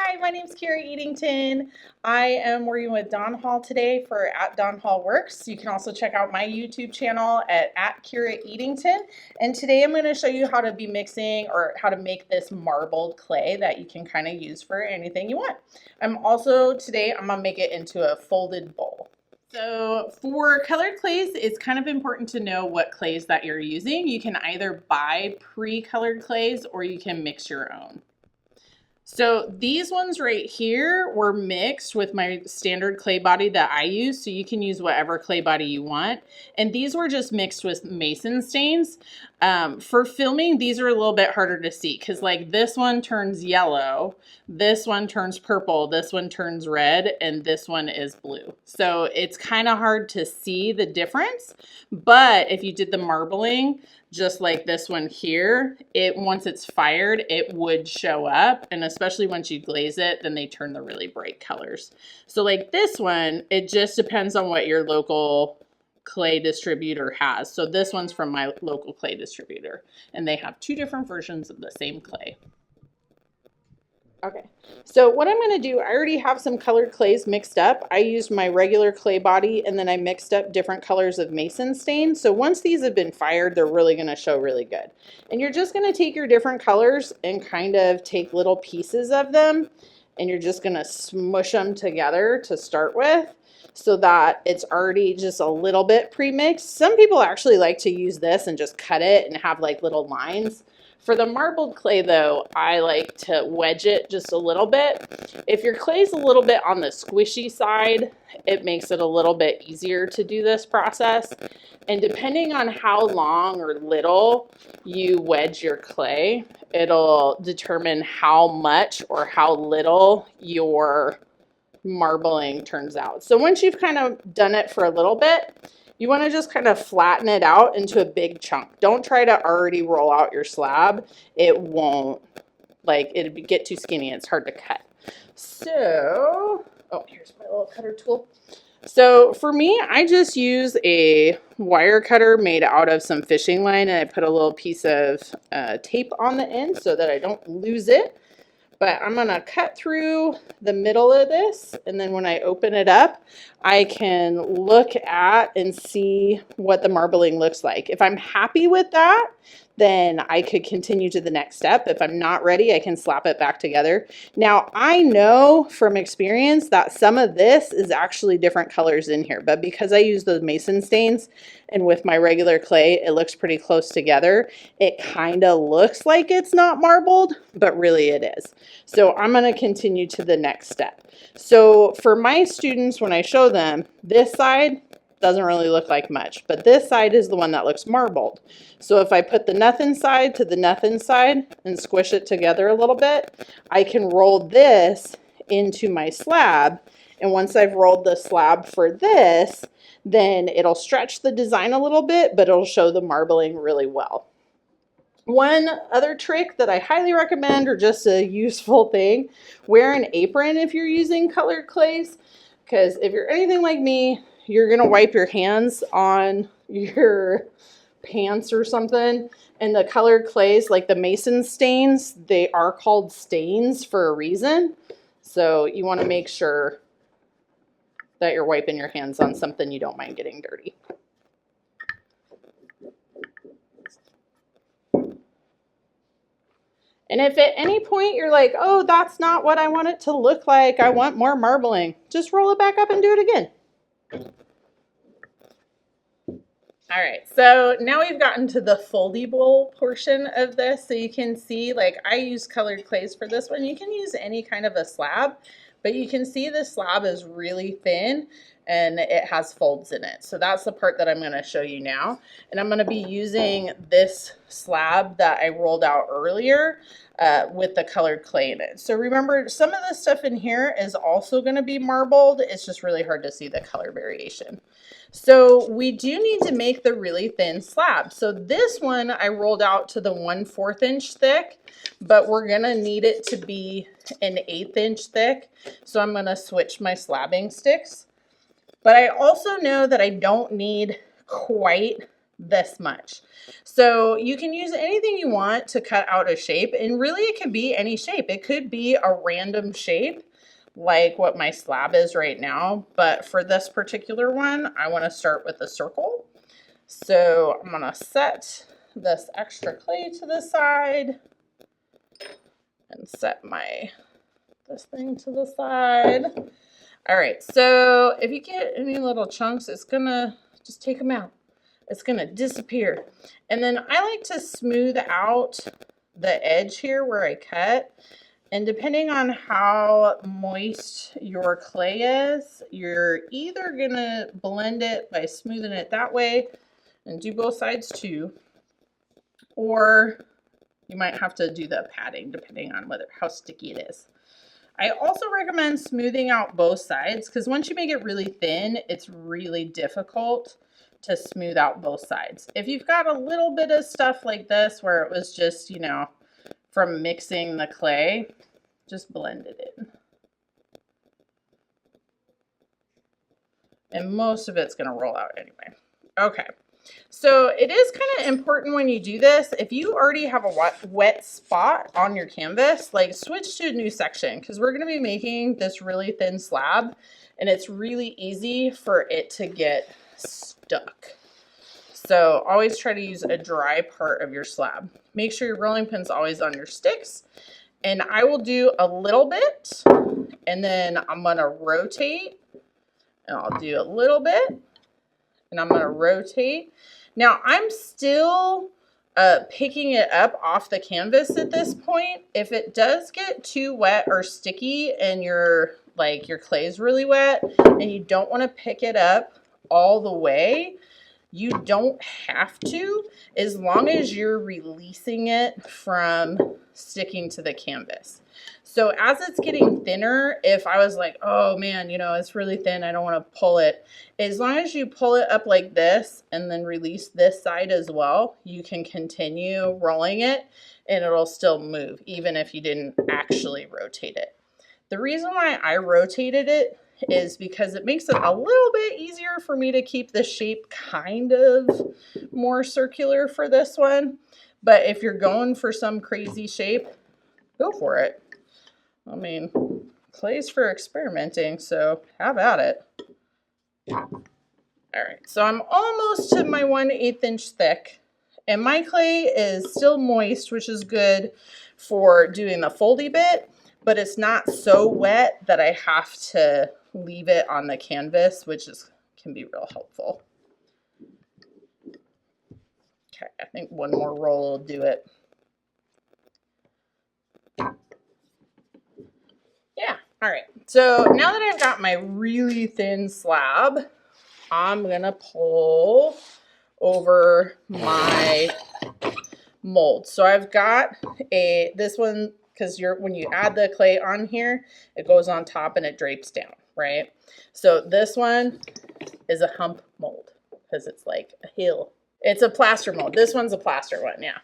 Hi, my name's Kira Eadington. I am working with Don Hall today for @DonHallWorks. You can also check out my YouTube channel at Kira Eadington. And today I'm going to show you how to be mixing or how to make this marbled clay that you can kind of use for anything you want. Today I'm going to make it into a folded bowl. So for colored clays, it's kind of important to know what clays that you're using. You can either buy pre-colored clays or you can mix your own. So these ones right here were mixed with my standard clay body that I use. So you can use whatever clay body you want. And these were just mixed with mason stains. For filming, these are a little bit harder to see because like this one turns yellow, this one turns purple, this one turns red, and this one is blue. So it's kind of hard to see the difference. But if you did the marbling, just like this one here, once it's fired, it would show up. And especially once you glaze it, then they turn the really bright colors. So like this one, it just depends on what your local clay distributor has. So this one's from my local clay distributor, and they have two different versions of the same clay. Okay, so what I'm going to do, I already have some colored clays mixed up. I used my regular clay body and then I mixed up different colors of mason stain. So once these have been fired, they're really going to show really good. And you're just going to take your different colors and kind of take little pieces of them and you're just going to smush them together to start with so that it's already just a little bit pre-mixed. Some people actually like to use this and just cut it and have like little lines. For the marbled clay though, I like to wedge it just a little bit. If your clay's a little bit on the squishy side, it makes it a little bit easier to do this process. And depending on how long or little you wedge your clay, it'll determine how much or how little your marbling turns out. So once you've kind of done it for a little bit, you want to just kind of flatten it out into a big chunk. Don't try to already roll out your slab. It won't, like, it'd get too skinny. It's hard to cut. So, oh, here's my little cutter tool. So for me, I just use a wire cutter made out of some fishing line, and I put a little piece of tape on the end so that I don't lose it. But I'm going to cut through the middle of this, and then when I open it up, I can look at and see what the marbling looks like. If I'm happy with that, then I could continue to the next step. If I'm not ready, I can slap it back together. Now, I know from experience that some of this is actually different colors in here, but because I use those mason stains and with my regular clay, it looks pretty close together. It kind of looks like it's not marbled, but really it is. So I'm going to continue to the next step. So for my students, when I show them, this side doesn't really look like much, but this side is the one that looks marbled. So if I put the nothing side to the nothing side and squish it together a little bit, I can roll this into my slab. And once I've rolled the slab for this, then it'll stretch the design a little bit, but it'll show the marbling really well. One other trick that I highly recommend, or just a useful thing, wear an apron if you're using colored clays, because if you're anything like me, you're going to wipe your hands on your pants or something. And the colored clays, like the mason stains, they are called stains for a reason. So you want to make sure that you're wiping your hands on something you don't mind getting dirty. And if at any point you're like, oh, that's not what I want it to look like, I want more marbling, just roll it back up and do it again. All right, so now we've gotten to the foldy bowl portion of this. So you can see, like, I use colored clays for this one. You can use any kind of a slab, but you can see the slab is really thin and it has folds in it. So that's the part that I'm going to show you now. And I'm going to be using this slab that I rolled out earlier with the colored clay in it. So remember, some of the stuff in here is also going to be marbled. It's just really hard to see the color variation. So we do need to make the really thin slab. So this one I rolled out to the 1/4 inch thick, but we're going to need it to be an 1/8 inch thick. So I'm going to switch my slabbing sticks. But I also know that I don't need quite this much. So you can use anything you want to cut out a shape, and really it could be any shape. It could be a random shape like what my slab is right now, but for this particular one, I want to start with a circle. So I'm going to set this extra clay to the side and set this thing to the side. All right, so if you get any little chunks, it's gonna just take them out. It's gonna disappear. And then I like to smooth out the edge here where I cut. And depending on how moist your clay is, you're either gonna blend it by smoothing it that way and do both sides too, or you might have to do the padding depending on how sticky it is. I also recommend smoothing out both sides because once you make it really thin, it's really difficult to smooth out both sides. If you've got a little bit of stuff like this where it was just, you know, from mixing the clay, just blend it in. And most of it's going to roll out anyway. Okay. So it is kind of important when you do this, if you already have a wet spot on your canvas, like switch to a new section because we're going to be making this really thin slab and it's really easy for it to get stuck. So always try to use a dry part of your slab. Make sure your rolling pin's always on your sticks. And I will do a little bit and then I'm going to rotate and I'll do a little bit. And I'm going to rotate. Now I'm still picking it up off the canvas at this point. If it does get too wet or sticky and your clay is really wet and you don't want to pick it up all the way, you don't have to, as long as you're releasing it from sticking to the canvas. So as it's getting thinner, if I was like, oh man, you know, it's really thin, I don't want to pull it. As long as you pull it up like this and then release this side as well, you can continue rolling it and it'll still move, even if you didn't actually rotate it. The reason why I rotated it is because it makes it a little bit easier for me to keep the shape kind of more circular for this one. But if you're going for some crazy shape, go for it. I mean, clay's for experimenting, so have at it. All right, so I'm almost to my 1/8 inch thick, and my clay is still moist, which is good for doing the foldy bit, but it's not so wet that I have to leave it on the canvas, which can be real helpful. Okay, I think one more roll will do it. Yeah, all right. So now that I've got my really thin slab, I'm gonna pull over my mold. So I've got this one, because when you add the clay on here, it goes on top and it drapes down, right? So this one is a hump mold because it's like a hill. It's a plaster mold. This one's a plaster one, yeah.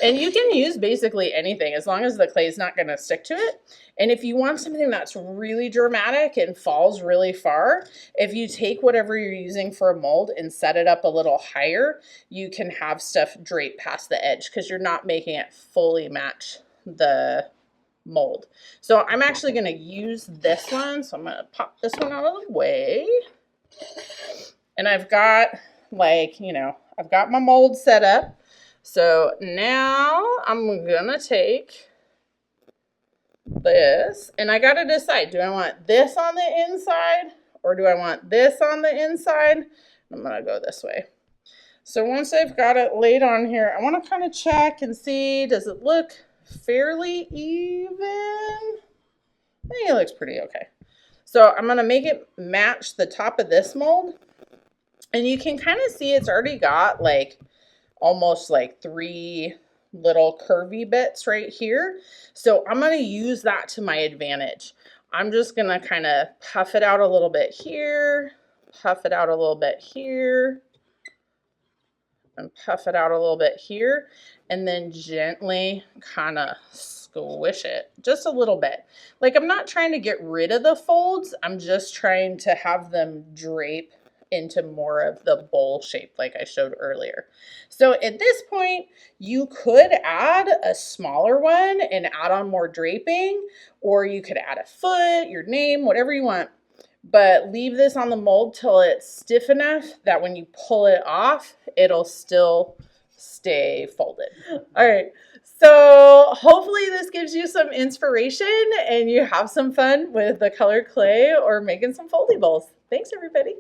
And you can use basically anything as long as the clay is not going to stick to it. And if you want something that's really dramatic and falls really far, if you take whatever you're using for a mold and set it up a little higher, you can have stuff drape past the edge because you're not making it fully match the mold. So I'm actually going to use this one. So I'm going to pop this one out of the way. And I've got I've got my mold set up. So now I'm gonna take this and I gotta decide, do I want this on the inside or do I want this on the inside? I'm gonna go this way. So once I've got it laid on here, I want to kind of check and see, does it look fairly even? I think it looks pretty okay. So I'm gonna make it match the top of this mold. And you can kind of see it's already got almost 3 little curvy bits right here. So I'm going to use that to my advantage. I'm just going to kind of puff it out a little bit here, puff it out a little bit here, and puff it out a little bit here, and then gently kind of squish it just a little bit. I'm not trying to get rid of the folds. I'm just trying to have them drape into more of the bowl shape like I showed earlier. So at this point, you could add a smaller one and add on more draping, or you could add a foot, your name, whatever you want. But leave this on the mold till it's stiff enough that when you pull it off, it'll still stay folded. All right. So hopefully this gives you some inspiration and you have some fun with the colored clay or making some foldy bowls. Thanks, everybody.